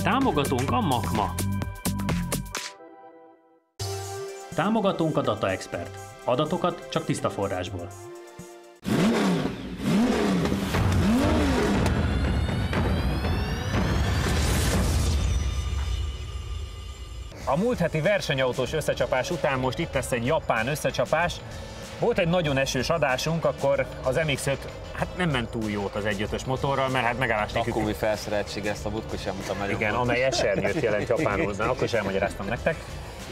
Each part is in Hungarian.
Támogatónk a Makma. Támogatónk a Data Expert. Adatokat csak tiszta forrásból. A múlt heti versenyautós összecsapás után most itt lesz egy japán összecsapás. Volt egy nagyon esős adásunk, akkor az MX-5 hát nem ment túl jót az 1.5-ös motorral, mert hát megállás nélkül... Akkumi felszereltség, ezt a múltkor sem mondtam el. Igen, amely esernyőt jelent japánul, de akkor is elmagyaráztam nektek.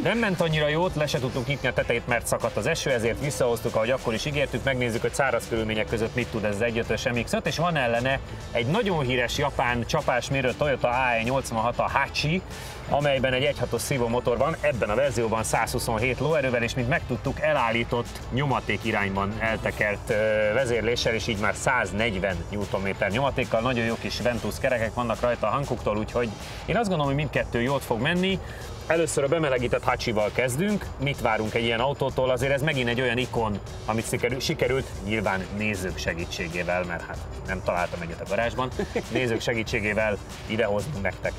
Nem ment annyira jót, le se tudtunk nyitni a tetejét, mert szakadt az eső, ezért visszahoztuk, ahogy akkor is ígértük, megnézzük, hogy száraz körülmények között mit tud ez az 1.5-ös MX-5, és van ellene egy nagyon híres japán csapásmérő Toyota AE86, a Hachi, amelyben egy 1.6-os szívómotor van, ebben a verzióban 127 lóerővel, és mint megtudtuk, elállított nyomaték irányban eltekert vezérléssel, és így már 140 Nm nyomatékkal, nagyon jó kis Ventus kerekek vannak rajta a Hankoktól, úgyhogy én azt gondolom, hogy mindkettő jót fog menni. Először a bemelegített Hachival kezdünk. Mit várunk egy ilyen autótól? Azért ez megint egy olyan ikon, amit sikerült, nyilván nézők segítségével, mert hát nem találtam egyet a garázsban, nézők segítségével idehozni nektek.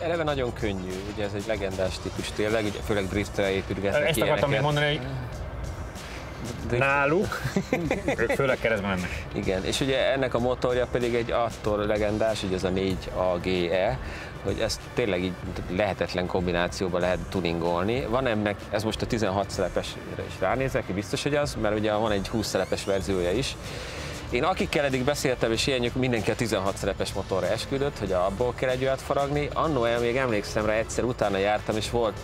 Eleve nagyon könnyű, ugye ez egy legendás típus tényleg, ugye főleg driftre építgetnek. Ezt akartam még mondani, hogy náluk, ők főleg keresztben mennek. Igen, és ugye ennek a motorja pedig egy attól legendás, hogy ez a 4AGE, hogy ezt tényleg így lehetetlen kombinációban lehet tuningolni. Van ennek, ez most a 16 szelepesre is ránézek, biztos, hogy az, mert ugye van egy 20 szelepes verziója is. Én akikkel eddig beszéltem, és ilyenjük, mindenki a 16 szerepes motorra esküdött, hogy abból kell egy olyat faragni. Annó még emlékszem rá, egyszer utána jártam, és volt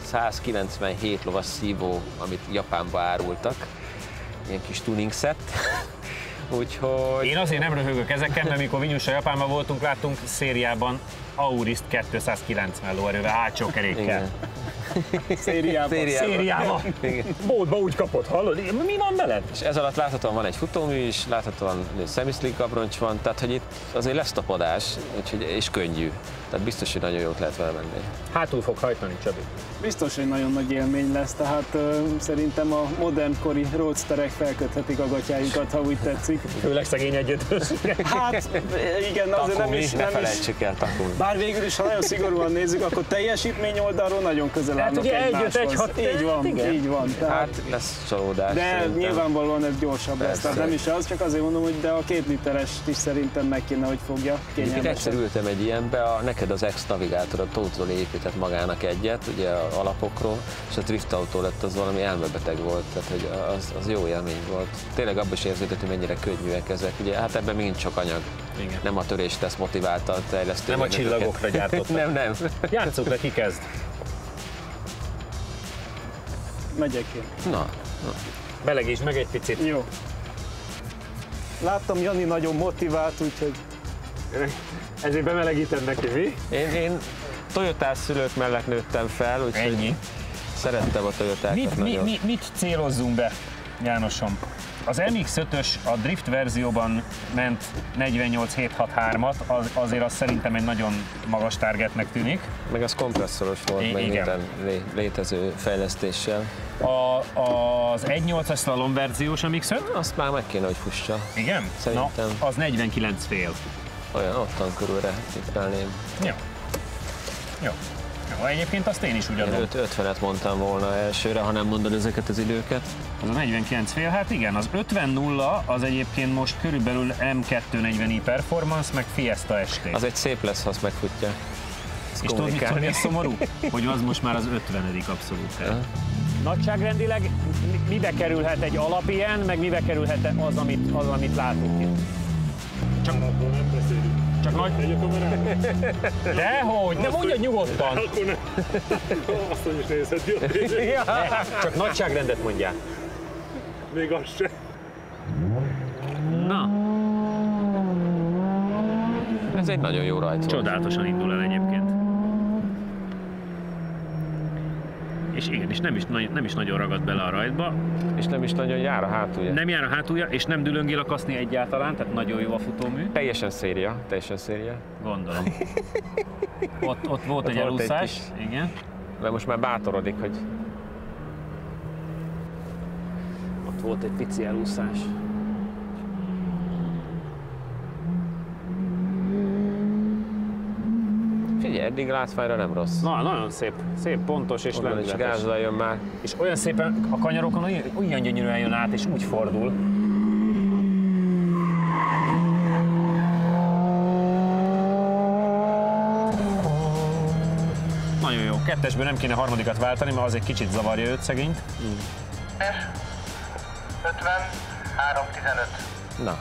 197 lovas szívó, amit Japánba árultak. Ilyen kis tuning set. Úgyhogy... Én azért nem röhögök ezeken, mert mikor Vinyussal Japánban voltunk, láttunk szériában Aurist 290 lóerővel, hátsó kerékkel. Szériába. Boltba úgy kapott, hallod? Mi van veled? És ez alatt láthatóan van egy futómű is, láthatóan semi-slick abroncs van, tehát hogy itt azért lesz tapadás, és könnyű. Tehát biztos, hogy nagyon jót lehet vele menni. Hátul fog hajtani, Csabi. Biztos, hogy nagyon nagy élmény lesz, tehát szerintem a modernkori roadsterek felköthetik a gatyájukat, ha úgy tetszik. Főleg szegény 1.5-ös. Hát igen, azért nem is. felejtsük el Takumi. Bár végül is, ha nagyon szigorúan nézzük, akkor teljesítmény oldalról nagyon közel állnak egymáshoz. Így van, így van. Hát lesz csalódás. De szerintem. Nyilvánvalóan ez gyorsabb lesz, tehát nem is az, csak azért mondom, hogy de a 2 literest is szerintem meg kéne, hogy fogja Én egyszer ültem egy ilyenbe, neked az X-navigátor a Tótról épített magának egyet, ugye alapokról, és a drift autó lett, az valami elmebeteg volt, tehát hogy az jó élmény volt. Tényleg abban is érződött, hogy mennyire könnyűek ezek, ugye hát ebben megint csak anyag. Igen. Nem a töréstesz motiválta a fejlesztő. Nem a csillagokra gyártottak. nem. Játsszuk le, ki kezd? Megyek én. Na. Belegítsd meg egy picit. Jó. Láttam, Jani nagyon motivált, úgyhogy... Ezért bemelegíted neki, mi? Én Toyotás szülők mellett nőttem fel, úgyhogy ennyi. Szerettem a Toyotákat nagyon. Mit célozzunk be, Jánosom? Az MX-5-ös a drift verzióban ment 48-763-at, azért az szerintem egy nagyon magas targetnek tűnik. Meg az kompresszoros volt, meg minden létező fejlesztéssel. Az 1.8-as slalom verziós MX-5? Azt már meg kéne, hogy fussa. Igen? Szerintem. Na, az 49,5. Olyan, ottan körülre tippelném. Jó, egyébként azt én is ugyanúgy. 50-et mondtam volna elsőre, ha nem mondod ezeket az időket. Az a 49,5, hát igen, az 50.0 az egyébként most körülbelül M240i Performance, meg Fiesta ST. Az egy szép lesz, ha azt megfutja. És tudod, mi a szomorú? Hogy az most már az 50. abszolút. Nagyságrendileg mibe kerülhet egy alap ilyen, meg mibe kerülhet az, amit látunk itt? Csak nagy... Dehogy, de mondjad nyugodtan. Akkor nem. Azt is nézheti a tényleg. Csak nagyságrendet mondjál. Még az se. Na. Ez egy nagyon jó rajt volt. Csodálatosan indul el egyébként. És igen, és nem is nagyon ragad bele a rajtba. És nem is nagyon jár a hátulja. Nem jár a hátulja, és nem dülöngél a kaszni egyáltalán, tehát nagyon jó a futómű. Teljesen széria. Gondolom. Ott volt egy elúszás. Igen. De most már bátorodik, hogy... Ott volt egy pici elúszás. Ugye, eddig látványra nem rossz. Na, nagyon szép, pontos és Onnan is lendületes. gázzal jön már. És olyan szépen a kanyarokon olyan gyönyörűen jön át, és úgy fordul. Nagyon jó. Kettesből nem kéne harmadikat váltani, mert az egy kicsit zavarja őt szegényt. 53-15. Na.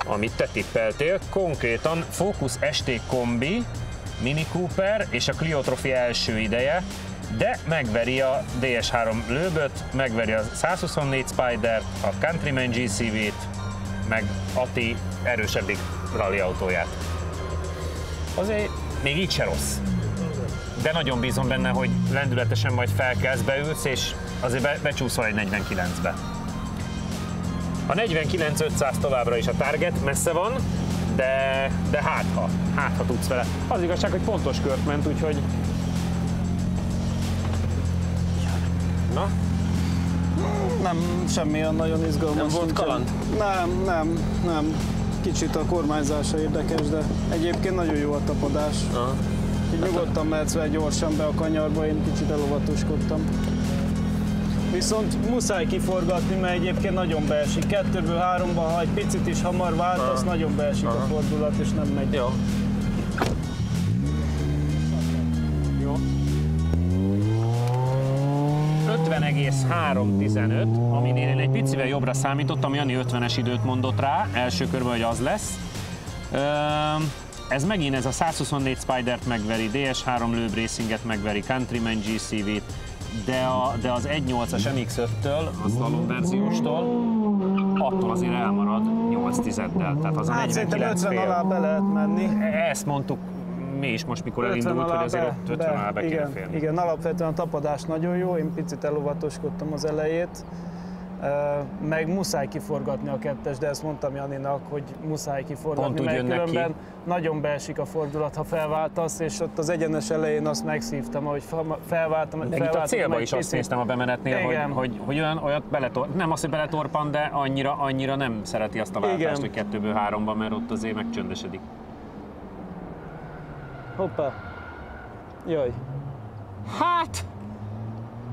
Amit te tippeltél, konkrétan Focus ST Kombi, Mini Cooper és a Clio Trophy első ideje, de megveri a DS3 Loeböt, megveri a 124 Spydert, a Countryman GCV-t, meg Ati erősebbik rally autóját. Azért még így se rossz. De nagyon bízom benne, hogy lendületesen majd felkelsz, beülsz, és azért becsúszol egy 49-be. A 49-500 továbbra is a target, messze van, de hát ha tudsz vele. Az igazság, hogy pontos kört ment, úgyhogy... Na? Nem, semmi nagyon izgalmas. Nem volt nincsen. kaland? Nem. Kicsit a kormányzása érdekes, de egyébként nagyon jó a tapadás. Így nyugodtan mehetsz vele gyorsan be a kanyarba, én kicsit elovatoskodtam. Viszont muszáj kiforgatni, mert egyébként nagyon beesik. 2-ből 3-ban, ha egy picit is hamar váltasz, nagyon beesik a fordulat, és nem megy. Jó. Jó. 50,315, aminél én egy picivel jobbra számítottam, Jani 50-es időt mondott rá, első körben, hogy az lesz. Ez megint ez a 124 Spydert megveri, DS3 Loeb Racinget megveri, Countryman GCV-t, de az 1.8-as MX-5-től, a slalom verzióstól, attól azért elmarad 8-10-del, tehát az a Hát szerintem 50 alá be lehet menni. Ezt mondtuk mi is most, mikor elindult, hogy azért 50 alá be kéne férni. Igen, alapvetően a tapadás nagyon jó, én picit elovatoskodtam az elejét. Meg muszáj kiforgatni a kettes, de ezt mondtam Janinak, hogy muszáj kiforgatni, mert különben nagyon beesik a fordulat, ha felváltasz, és ott az egyenes elején azt megszívtam, hogy felváltam. Itt a célba is azt néztem a bemenetnél, hogy olyat nem az, hogy beletorpan, de annyira nem szereti azt a váltást, hogy 2-ből 3-ban, mert ott azért megcsöndesedik. Hoppá! Jaj! Hát!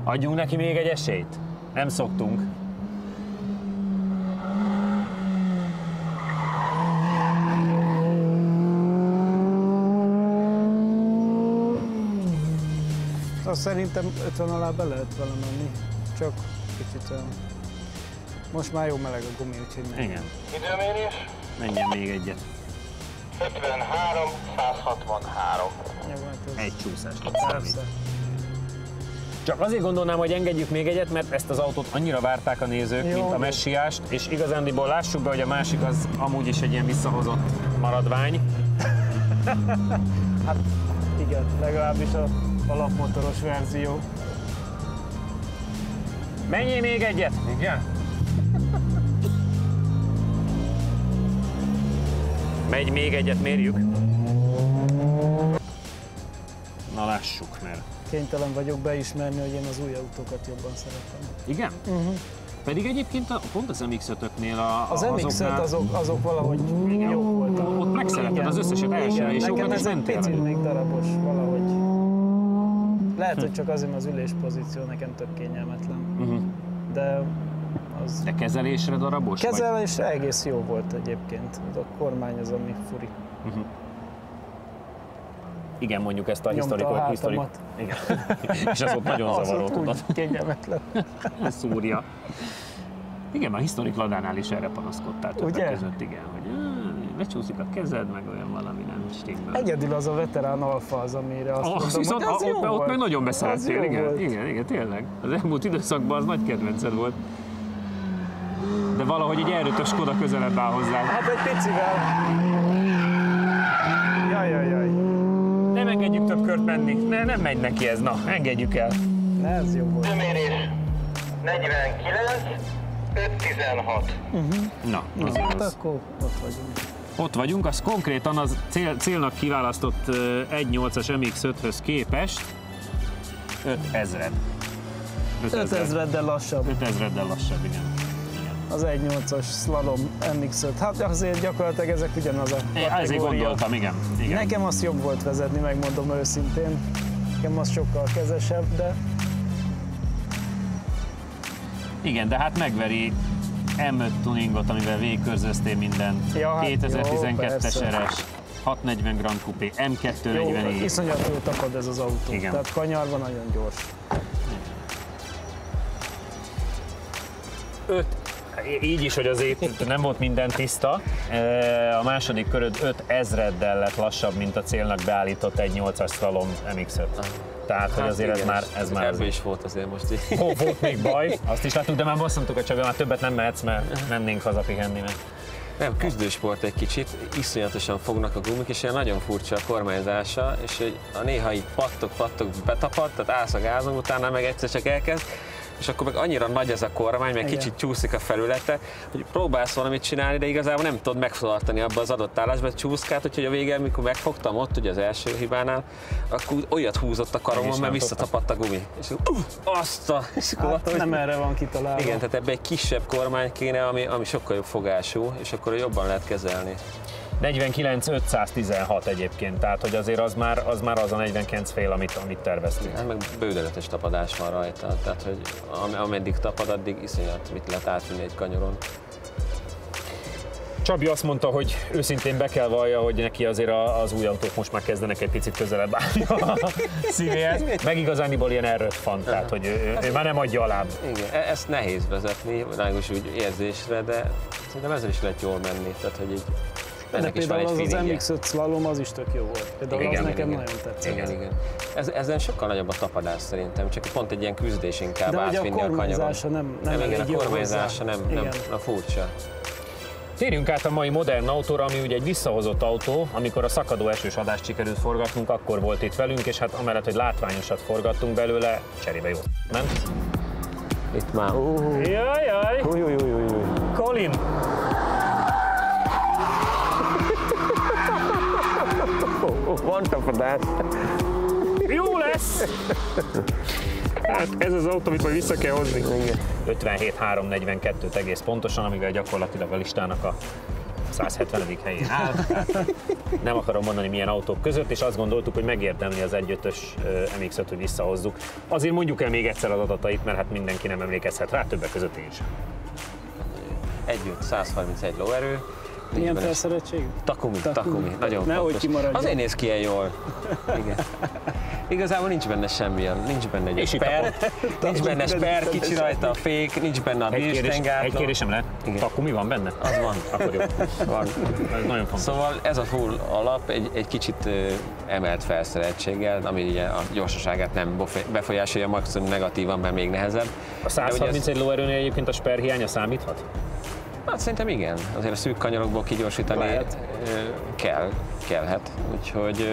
Adjunk neki még egy esélyt. Nem szoktunk. Azt szerintem 50 alá be lehet vele menni, csak kicsit olyan. Most már jó meleg a gumi, úgyhogy menjen. Igen. Időmérés? Menjen még egyet. 53, 163. Egy csúszásnak számít. Csak azért gondolnám, hogy engedjük még egyet, mert ezt az autót annyira várták a nézők, mint a Messiást, és igazándiból lássuk be, hogy a másik az amúgy is egy ilyen visszahozott maradvány. Hát igen, legalábbis a alapmotoros verzió. Menjél még egyet! Igen? Megy még egyet, mérjük. Na lássuk, mert... Kénytelen vagyok beismerni, hogy én az új autókat jobban szeretem. Igen? Pedig egyébként pont az MX-5-öknél az MX-5 azok valahogy jók voltak. Ott megszeretted az összeset elsőre, és nekem jókat is ez egy mentél picit velük. még darabos valahogy. Lehet, hogy csak azért, mert az üléspozíció nekem tök kényelmetlen. De az... De kezelésre darabos? Kezelésre egész jó volt egyébként. A kormány az, ami furi. Igen, mondjuk ezt a historik. Igen. És az ott nagyon zavaró, tudod. Kényelmetlen. Szúrja. Igen, a historik ladánál is erre panaszkodtál többek között, igen, hogy lecsúszik a kezed, meg olyan valami nem stimmel. Egyedül az a veterán alfa az, amire azt mondom, hogy az jó ott volt. meg nagyon beszerettél, igen, tényleg. Az elmúlt időszakban az nagy kedvenced volt. De valahogy így elrötös Skoda közelebb áll hozzá. Hát egy picivel. Jaj. Nem engedjük több kört menni. Nem megy neki ez, na, engedjük el. Ez jó volt. Időmérés 49, 516. Na, Hát akkor ott vagyunk. Ott vagyunk, az konkrétan az célnak kiválasztott 1.8-as MX-5-höz képest 5000. 5000-del lassabb. 5000-del lassabb, igen. Az 1.8-as slalom MX-5. Hát azért gyakorlatilag ezek ugyanaz a kategória. Ezért gondoltam, igen. Nekem azt jobb volt vezetni, megmondom őszintén. Nekem az sokkal kezesebb, de... Igen, de hát megveri M5 tuningot, amivel végigkörzöztél mindent. Ja, hát 2012-es RS, 640 Grand Coupé, M244. Jó, iszonyattul tapad ez az autó. Igen. Tehát kanyarban nagyon gyors. 5, így is, hogy azért nem volt minden tiszta. A második köröd 5000-del lett lassabb, mint a célnak beállított 1.8-as slalom MX-5. Tehát, hogy azért igen, ez már... Ebből is volt azért most így. Volt még baj, azt is láttuk, de már bosszantuk a Csabi, már többet nem mehetsz, mert mennénk hazapihenni. Nem, küzdősport egy kicsit, iszonyatosan fognak a gumik, és ilyen nagyon furcsa a kormányzása, és hogy a néha így pattog, betapad, tehát állsz a gázon, utána meg egyszer csak elkezd, és akkor meg annyira nagy ez a kormány, meg kicsit csúszik a felülete, hogy próbálsz valamit csinálni, de igazából nem tudod megtartani abba az adott állásba, csúszkát, úgyhogy a végén, mikor megfogtam ott, ugye az első hibánál, akkor olyat húzott a karomon, mert visszatapadt a gumi. És Hát nem erre van kitalálva. Igen, tehát ebbe egy kisebb kormány kéne, ami sokkal jobb fogású, és akkor jobban lehet kezelni. 49-516 egyébként, tehát hogy azért az már az a 49 fél, amit terveztünk. Hát meg bődeletes tapadás van rajta, tehát hogy ameddig tapad, addig iszonyat mit lehet átvinni egy kanyaron. Csabi azt mondta, hogy őszintén be kell vallja, hogy neki azért az új autók most már kezdenek egy picit közelebb állni a szívéhez. Meg igazániból ilyen erőt fan, tehát hogy ő már nem adja alább. Igen, ezt nehéz vezetni, lágos úgy érzésre, de szerintem ezzel is lehet jól menni, tehát hogy így de például az MX-5 slalom az is tök jó volt. Például igen, az nekem igen. nagyon tetszett. Igen. Ezen sokkal nagyobb a tapadás szerintem, csak pont egy ilyen küzdés inkább de átvinni a kanyaron. De a kormányzása nem igen, a jó kormányzása hozzá. nem a furcsa. Térjünk át a mai modern autóra, ami ugye egy visszahozott autó. Amikor a szakadó esős adást sikerült forgatnunk, akkor volt itt velünk, és hát amellett, hogy látványosat forgattunk belőle, cserébe jó ment. Itt már. Jaj! Colin! Van tapadás. Jó lesz! Hát ez az autó, amit majd vissza kell hozni. 57-342-t egész pontosan, amivel gyakorlatilag a listának a 170. helyén áll. Hát nem akarom mondani milyen autók között, és azt gondoltuk, hogy megérdemli az 1.5-ös MX-5, hogy visszahozzuk. Azért mondjuk el még egyszer az adatait, mert hát mindenki nem emlékezhet rá, többek között én is. 131 lóerő. Milyen felszereltség? Takumi, nagyon nehogy fontos. kimaradjon. Azért néz ki ilyen jól. Igen. Igazából nincs benne semmilyen, nincs benne egy sper, nincs benne sper, kicsi rajta a fék, nincs benne a bírstengátló. Egy kérdésem lehet, Takumi van benne? Az van. Akkor jó. Van. Ez nagyon fontos. Szóval ez a full alap egy kicsit emelt felszereltséggel, ami ugye a gyorsaságát nem befolyásolja, maximum negatívan, mert még nehezebb. A 131 lóerőnél egyébként a sper hiánya számíthat? Hát szerintem igen, azért a szűk kanyarokból kigyorsítani kellhet, úgyhogy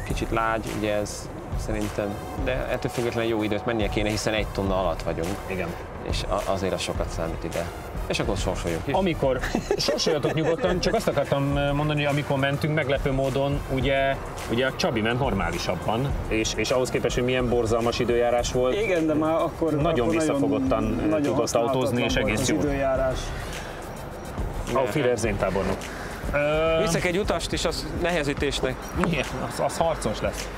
kicsit lágy, ugye ez szerintem, de ettől függetlenül jó időt mennie kéne, hiszen 1 tonna alatt vagyunk. Igen. És azért az sokat számít ide. És akkor sorsoljuk is. Amikor, sorsoljatok nyugodtan, csak azt akartam mondani, hogy amikor mentünk, meglepő módon, ugye a Csabi ment normálisabban, és ahhoz képest, hogy milyen borzalmas időjárás volt. Igen, de már akkor nagyon visszafogottan tudott autózni, és egész jó. Időjárás. Auf Wiedersehen, tábornok. Viszek egy utast, és az nehezítésnek. Igen, az harcos lesz.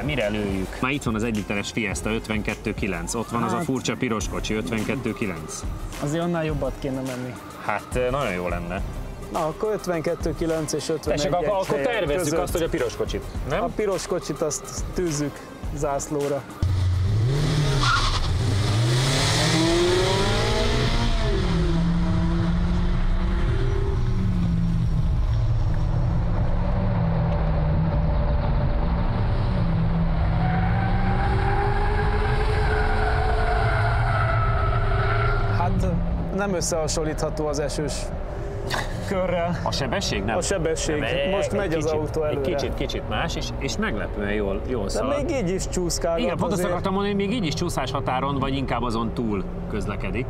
Mire lőjük? Már itt van az 1 literes Fiesta 52.9, ott van az a furcsa piros kocsi 52.9. Azért annál jobbat kéne menni. Hát nagyon jó lenne. Na, akkor 52.9 és 51. Tessék, akkor tervezzük azt, hogy a piros kocsit, nem? A piros kocsit azt tűzzük zászlóra. Nem összehasonlítható az esős körrel. A sebesség nem? A sebesség. Most megy az autó előre. Egy kicsit más, és meglepően jól szalad. De még így is csúszkálgat. Igen, pont azt akartam mondani, hogy még így is csúszás határon, vagy inkább azon túl közlekedik.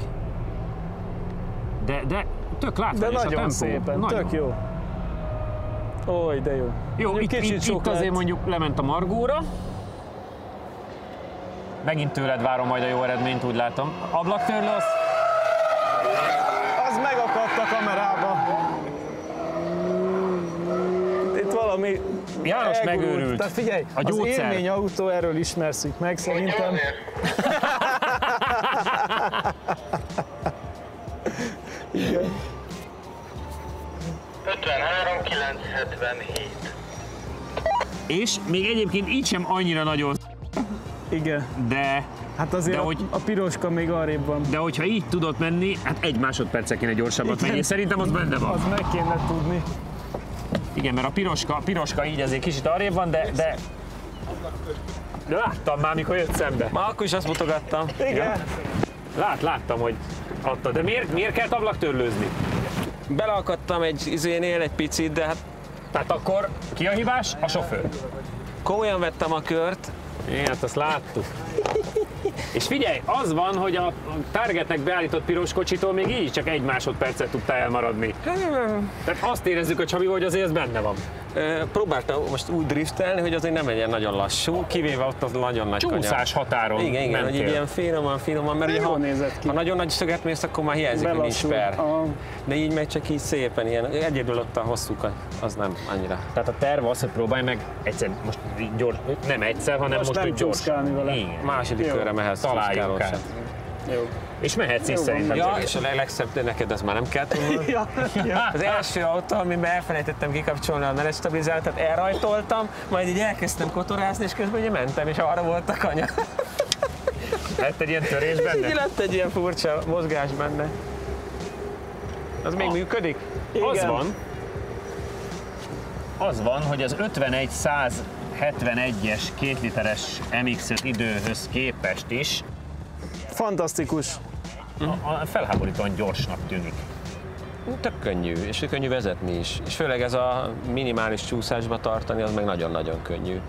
De tök látványos a tempó. De nagyon szépen, tök jó. Oly, de jó. Jó, itt azért mondjuk lement a margóra. Megint tőled várom majd a jó eredményt, úgy látom. Ablaktörlő Az megakadt a kamerába. Itt valami János elgurult. megőrült. Tehát figyelj, A az gyógyszer. élményautó, erről ismerszük meg szerintem. Igen. 53 977. És még egyébként így sem annyira nagyon, Igen. de Hát azért De hogy- a piroska még arrébb van. de hogyha így tudod menni, hát egy másodperccel kéne gyorsabbat Igen. menni. Szerintem az benne van. Az meg kéne tudni. Igen, mert a piroska így azért kicsit arrébb van, de láttam már, mikor jött szembe. Már akkor is azt mutogattam. Igen. Láttam, hogy adta. De miért kell ablaktörlőzni? Beleakadtam egy izénél egy picit, de hát Tehát akkor ki a hibás? A sofőr. komolyan vettem a kört. Igen, hát azt láttuk. És figyelj, az van, hogy a Targetnek beállított piros kocsitól még így csak egy másodpercet tudtál elmaradni. Tehát azt érezzük a Csabi, hogy azért ez benne van. Próbáltam most úgy driftelni, hogy azért nem legyen nagyon lassú, kivéve ott az nagyon nagy kanyar. Csúszás határon Igen, hogy így ilyen finoman, mert ugye, Jól nézett ki. ha nagyon nagy szöget mész, akkor már hiányzik, hogy nincs per. De így meg csak így szépen, ilyen, egyedül ott a hosszúkat, az nem annyira. Tehát a terv az, hogy próbálj meg egyszer, most gyors, nem egyszer, hanem Most most nem úgy gyors. csúszkálni vele. Igen. Második Jó. körre mehetsz. Találjuk csúszkálósan. át. Jó. És mehetsz is Jó van. szerintem. Ja, Csabi. és a legszebb, de neked ez már nem kell tudnod. Ja. Az első autó, amiben elfelejtettem kikapcsolni a menetstabilizált, tehát elrajtoltam, majd így elkezdtem kotorázni, és közben ugye mentem, és arra volt a kanyar. Lett egy ilyen törés Így benne? lett egy ilyen furcsa mozgás benne. Az még működik? Az Igen. van. Az van, hogy az 51-171-es 2 literes MX-5 időhöz képest is Fantasztikus. a felháborítóan gyorsnak tűnik. Tök könnyű, és könnyű vezetni is. És főleg ez a minimális csúszásba tartani, az meg nagyon-nagyon könnyű.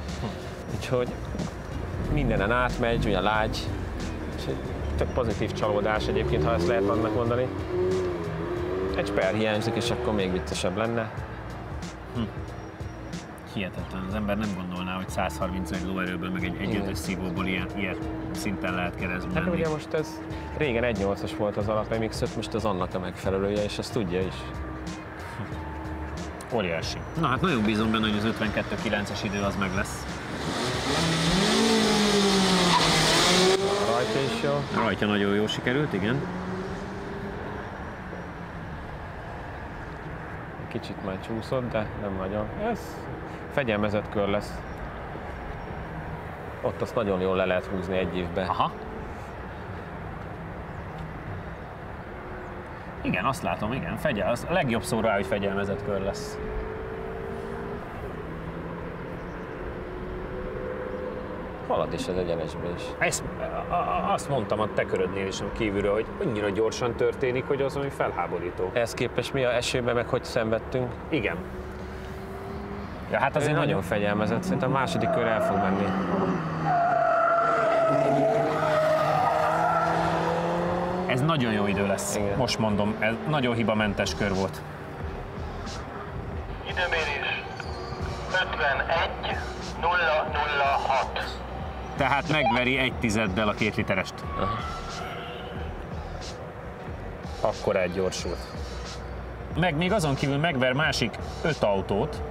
Úgyhogy mindenen átmegy, ugye lágy, és egy tök pozitív csalódás egyébként, ha ezt lehet annak mondani. Egy sper hiányzik, és akkor még viccesebb lenne. Hihetetlen, az ember nem gondolná, hogy 131 lóerőből, meg egy 1.5-ös szívóból ilyen szinten lehet keresztbe Hát menni. ugye most ez régen 1.8-as volt az alap MX-5, most az annak a megfelelője, és ezt tudja is. Óriási. Na hát nagyon bízom benne, hogy az 52-9-es idő az meg lesz. Rajta is jó. Rajta nagyon jó sikerült, igen. Kicsit már csúszott, de nem nagyon. Ez fegyelmezett kör lesz. Ott azt nagyon jól le lehet húzni egy évben. Aha. Igen, azt látom, igen. Az a legjobb szó rá, hogy fegyelmezett kör lesz. Halad is az egyenesbe is. Azt mondtam a te körödnél is kívülről, hogy annyira gyorsan történik, hogy az, ami felháborító. Ehhez képest mi a esőben meg hogy szenvedtünk? Igen. Ja, hát Azért azért nagyon fegyelmezett, szerintem a második kör el fog menni. Ez nagyon jó idő lesz. Igen. Most mondom, ez nagyon hibamentes kör volt. Időmérés 51 006. Tehát megveri 1/10-del a 2 literest. Akkor elgyorsult. Meg még azon kívül megver másik 5 autót,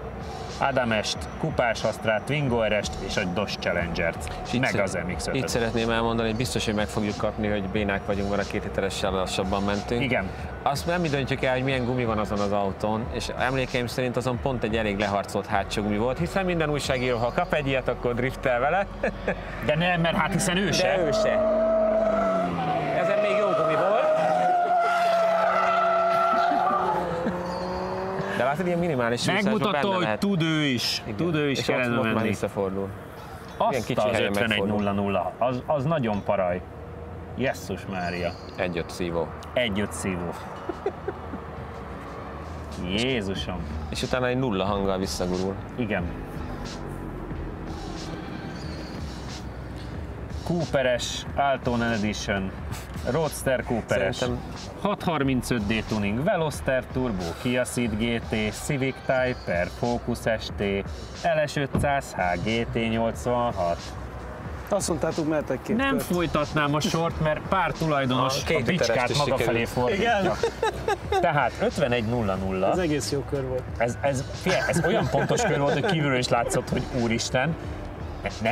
Adamest, Kupás Astrát, Twingo RS-t és a Dodge Challenger-t, meg az Itt MX-5-öt. szeretném elmondani, hogy biztos, hogy meg fogjuk kapni, hogy bénák vagyunk, mert a 2 literessel lassabban mentünk. Igen. Azt nem mi döntjük el, hogy milyen gumi van azon az autón, és emlékeim szerint azon pont egy elég leharcolt hátsó gumi volt, hiszen minden újságíró, ha kap egy ilyet, akkor driftel vele. De nem, mert hát hiszen ő se. De ő se. Ezen még jó gumi volt. De látod, ilyen minimális csúszásban Megmutatta, benne hogy lehet. tud ő is. Igen. Tud ő is és keresztbe ott már menni. visszafordul. Ilyen Azt kicsi az helyen 51-0-0, az nagyon paraj. Jesszus Mária. 1-5 szívó. 1-5 szívó. Jézusom. És utána egy nulla hanggal visszagurul. Igen. Cooperes, Altonen Edition, Roadster Cooperes, Szerintem- 635D Tuning, Veloster Turbo, Kia Ceed GT, Civic Type-R, Focus ST, LS500H, GT86. Azt mondtátok, mehetek két Nem kört. folytatnám a sort, mert pár tulajdonos a bicskát maga felé fordítja. Tehát 51-0-0. Ez egész jó kör volt. Ez olyan pontos kör volt, hogy kívülről is látszott, hogy úristen.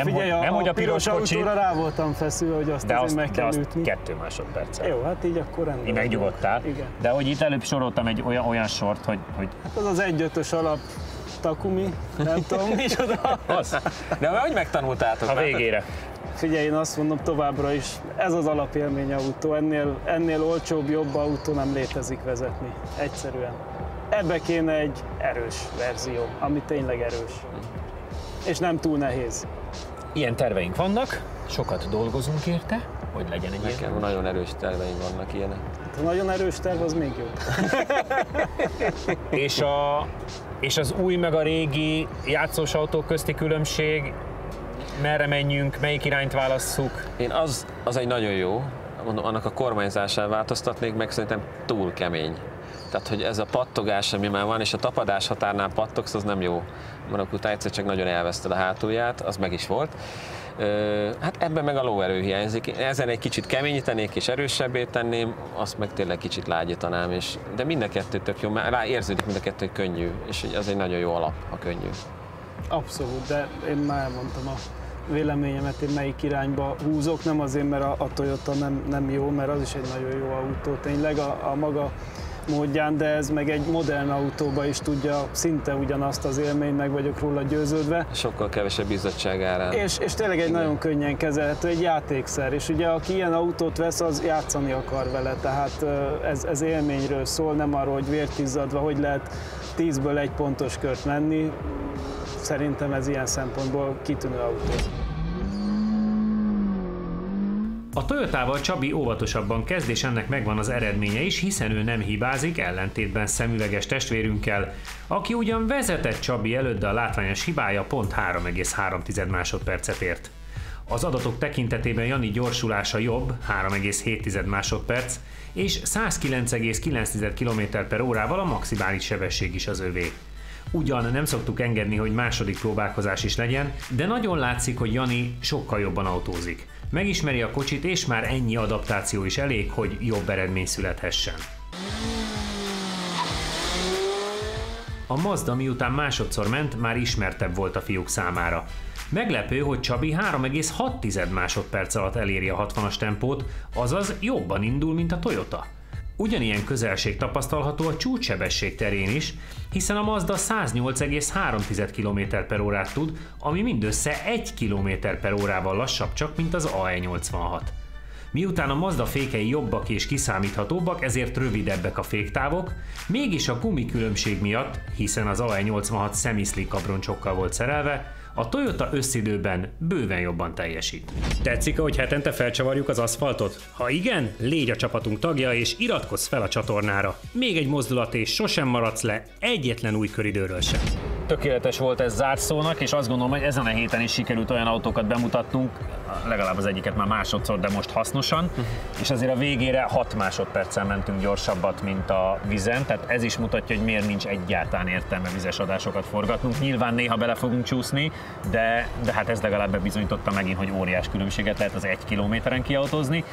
Figyelj, hogy a piros kocsi, autóra rá voltam feszülve, hogy azt azért meg kell ütni. 2 másodperccel. Jó, hát így akkor rendben. Így megnyugodtál. Igen. De hogy itt előbb soroltam egy olyan sort, hogy... Hát az 1.5-ös alap Takumi, nem tudom micsoda. Az. De hogy megtanultátok? A végére. Figyelj, én azt mondom továbbra is, ez az alapélmény autó, ennél olcsóbb, jobb autó nem létezik vezetni. Egyszerűen. Ebbe kéne egy erős verzió, ami tényleg erős. És nem túl nehéz. Ilyen terveink vannak, sokat dolgozunk érte, hogy legyen egy Nekem nagyon erős terveim vannak ilyenek. Ha nagyon erős terv, az még jobb. És az új meg a régi játszós autók közti különbség, merre menjünk, melyik irányt válasszuk? Én az egy nagyon jó, mondom, annak a kormányzásán változtatnék, meg szerintem túl kemény. Tehát, hogy ez a pattogás, ami már van, és a tapadás határnál pattogsz, az nem jó. Mert után egyszer csak nagyon elveszted a hátulját, az meg is volt. Hát ebben meg a lóerő hiányzik. Ezen egy kicsit keményítenék és erősebbé tenném, azt meg tényleg kicsit lágyítanám. De mind a kettő tök jó, mert rá érződik mind a kettő, hogy könnyű, és az egy nagyon jó alap, ha könnyű. Abszolút, de én már elmondtam a véleményemet, én melyik irányba húzok, nem azért, mert a Toyota nem jó, mert az is egy nagyon jó autó tényleg a maga módján, de ez meg egy modern autóba is tudja szinte ugyanazt az élményt, meg vagyok róla győződve. Sokkal kevesebb bizottság árán. És tényleg egy nagyon könnyen kezelhető, egy játékszer, és ugye aki ilyen autót vesz, az játszani akar vele, tehát ez élményről szól, nem arról, hogy vért izzadva, hogy lehet 10-ből 1 pontos kört menni. Szerintem ez ilyen szempontból kitűnő autó. A Toyotával Csabi óvatosabban kezd, és ennek megvan az eredménye is, hiszen ő nem hibázik, ellentétben szemüveges testvérünkkel, aki ugyan vezetett Csabi előtt, de a látványos hibája pont 3,3 másodpercet ért. Az adatok tekintetében Jani gyorsulása jobb, 3,7 másodperc, és 109,9 km/órával a maximális sebesség is az övé. Ugyan nem szoktuk engedni, hogy második próbálkozás is legyen, de nagyon látszik, hogy Jani sokkal jobban autózik. Megismeri a kocsit, és már ennyi adaptáció is elég, hogy jobb eredmény születhessen. A Mazda miután másodszor ment, már ismertebb volt a fiúk számára. Meglepő, hogy Csabi 3,6 másodperc alatt eléri a 60-as tempót, azaz jobban indul, mint a Toyota. Ugyanilyen közelség tapasztalható a csúcssebesség terén is, hiszen a Mazda 108,3 km/h tud, ami mindössze 1 km/h-val lassabb csak, mint az AE86. Miután a Mazda fékei jobbak és kiszámíthatóbbak, ezért rövidebbek a féktávok, mégis a gumikülönbség miatt, hiszen az AE86 semi-slick abroncsokkal volt szerelve, a Toyota összidőben bőven jobban teljesít. Tetszik, hogy hetente felcsavarjuk az aszfaltot? Ha igen, légy a csapatunk tagja és iratkozz fel a csatornára. Még egy mozdulat és sosem maradsz le egyetlen új köridőről sem. Tökéletes volt ez zárszónak, és azt gondolom, hogy ezen a héten is sikerült olyan autókat bemutatnunk, legalább az egyiket már másodszor, de most hasznosan, és azért a végére 6 másodperccel mentünk gyorsabbat, mint a vizen, tehát ez is mutatja, hogy miért nincs egyáltalán értelme vizes adásokat forgatnunk. Nyilván néha bele fogunk csúszni, de hát ez legalább bebizonyította megint, hogy óriás különbséget lehet az 1 kilométeren kiautózni.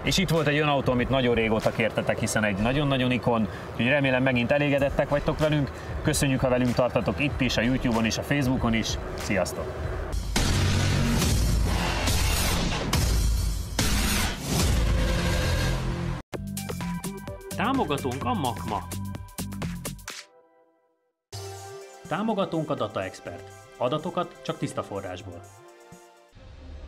És itt volt egy olyan autó, amit nagyon régóta kértetek, hiszen egy nagyon-nagyon ikon, úgyhogy remélem megint elégedettek vagytok velünk. Köszönjük, ha velünk tartatok itt is, a YouTube-on és a Facebookon is. Sziasztok! Támogatónk a Makma. Támogatónk a Data Expert. Adatokat csak tiszta forrásból.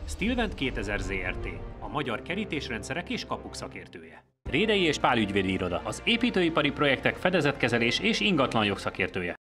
Stilvent 2000 Zrt. A magyar kerítésrendszerek és kapuk szakértője. Rédei és Pál ügyvédi iroda. Az építőipari projektek fedezetkezelés és ingatlan jogszakértője.